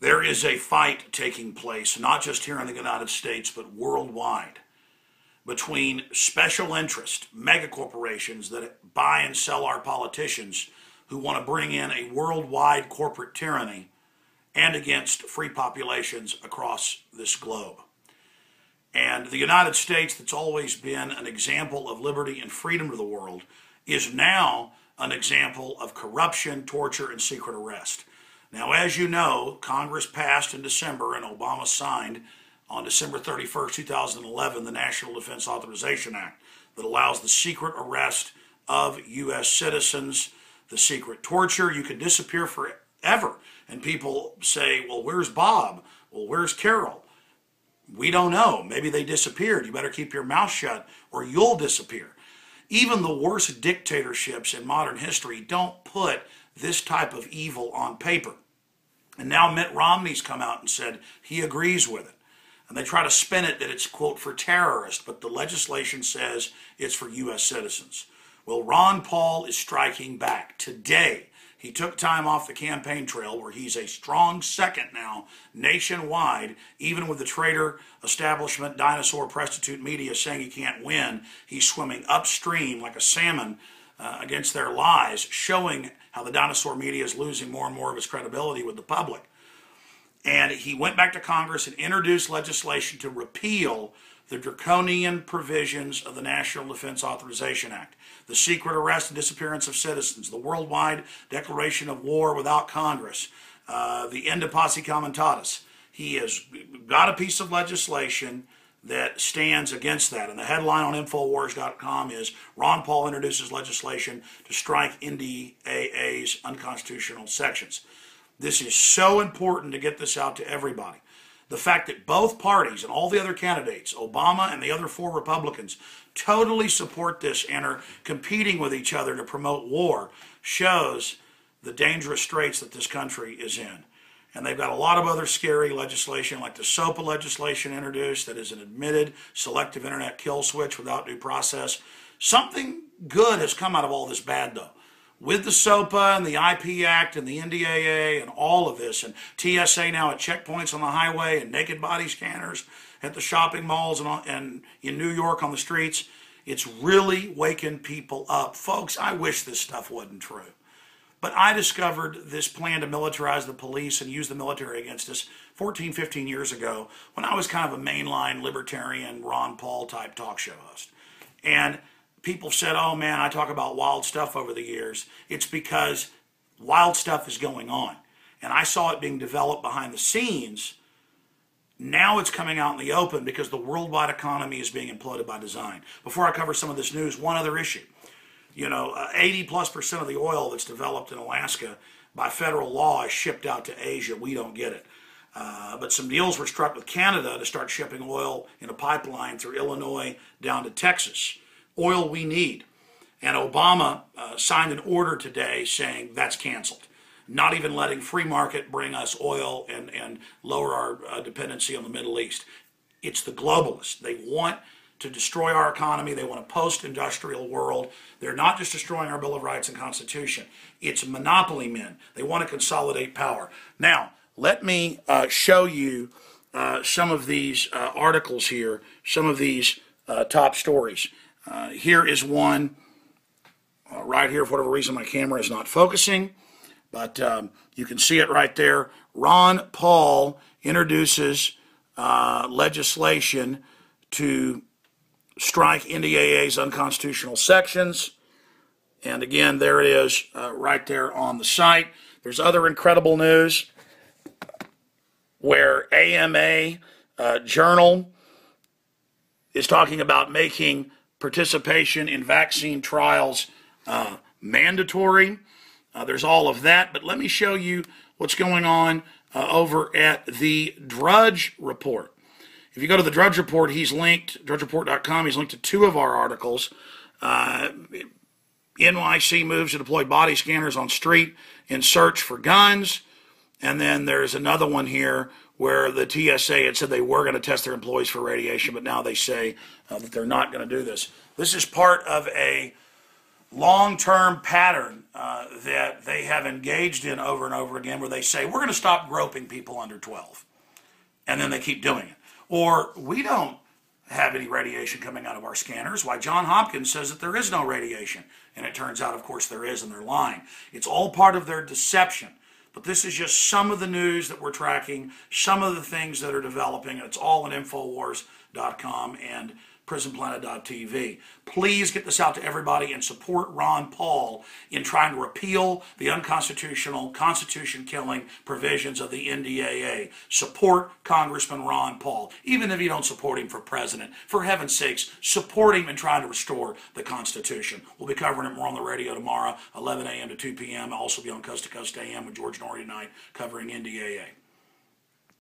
There is a fight taking place, not just here in the United States, but worldwide, between special interest megacorporations that buy and sell our politicians who want to bring in a worldwide corporate tyranny and against free populations across this globe. And the United States, that's always been an example of liberty and freedom to the world, is now an example of corruption, torture, and secret arrest. Now, as you know, Congress passed in December and Obama signed on December 31st, 2011, the National Defense Authorization Act that allows the secret arrest of U.S. citizens, the secret torture. You can disappear forever. And people say, well, where's Bob? Well, where's Carol? We don't know. Maybe they disappeared. You better keep your mouth shut or you'll disappear. Even the worst dictatorships in modern history don't put this type of evil on paper. And now Mitt Romney's come out and said he agrees with it. And they try to spin it that it's, quote, for terrorists, but the legislation says it's for U.S. citizens. Well, Ron Paul is striking back. Today, he took time off the campaign trail where he's a strong second now nationwide, even with the traitor establishment, dinosaur, prostitute media saying he can't win. He's swimming upstream like a salmon against their lies, showing how the dinosaur media is losing more and more of its credibility with the public. And he went back to Congress and introduced legislation to repeal the draconian provisions of the National Defense Authorization Act, the secret arrest and disappearance of citizens, the worldwide declaration of war without Congress, the end of posse comitatus. He has got a piece of legislation that stands against that. And the headline on Infowars.com is, Ron Paul introduces legislation to strike NDAA's unconstitutional sections. This is so important to get this out to everybody. The fact that both parties and all the other candidates, Obama and the other 4 Republicans, totally support this and are competing with each other to promote war shows the dangerous straits that this country is in. And they've got a lot of other scary legislation, like the SOPA legislation introduced that is an admitted selective internet kill switch without due process. Something good has come out of all this bad, though. With the SOPA and the IP Act and the NDAA and all of this, and TSA now at checkpoints on the highway and naked body scanners at the shopping malls and in New York on the streets, it's really waking people up. Folks, I wish this stuff wasn't true. But I discovered this plan to militarize the police and use the military against us 14, 15 years ago when I was kind of a mainline libertarian Ron Paul type talk show host. And people said, oh man, I talk about wild stuff over the years. It's because wild stuff is going on. And I saw it being developed behind the scenes. Now it's coming out in the open because the worldwide economy is being imploded by design. Before I cover some of this news, one other issue. You know, 80+% of the oil that's developed in Alaska by federal law is shipped out to Asia. We don't get it. But some deals were struck with Canada to start shipping oil in a pipeline through Illinois down to Texas. Oil we need. And Obama signed an order today saying that's canceled. Not even letting free market bring us oil and lower our dependency on the Middle East. It's the globalists. They want to destroy our economy. They want a post-industrial world. They're not just destroying our Bill of Rights and Constitution. It's monopoly men. They want to consolidate power. Now, let me show you some of these articles here, some of these top stories. Here is one right here. For whatever reason, my camera is not focusing, but you can see it right there. Ron Paul introduces legislation to strike NDAA's unconstitutional sections. And again, there it is right there on the site. There's other incredible news where AMA Journal is talking about making participation in vaccine trials mandatory. There's all of that, but let me show you what's going on over at the Drudge Report. If you go to the Drudge Report, he's linked, drudgereport.com, he's linked to 2 of our articles. NYC moves to deploy body scanners on street in search for guns. And then there's another one here where the TSA had said they were going to test their employees for radiation, but now they say that they're not going to do this. This is part of a long-term pattern that they have engaged in over and over again, where they say, we're going to stop groping people under 12. And then they keep doing it. Or, we don't have any radiation coming out of our scanners. Why, John Hopkins says that there is no radiation. And it turns out, of course, there is, and they're lying. It's all part of their deception. But this is just some of the news that we're tracking, some of the things that are developing. It's all at Infowars.com and prisonplanet.tv. Please get this out to everybody and support Ron Paul in trying to repeal the unconstitutional, constitution-killing provisions of the NDAA. Support Congressman Ron Paul. Even if you don't support him for president, for heaven's sakes, support him in trying to restore the Constitution. We'll be covering it more on the radio tomorrow, 11 a.m. to 2 p.m. I'll also be on Coast to Coast AM with George Norrie tonight, covering NDAA.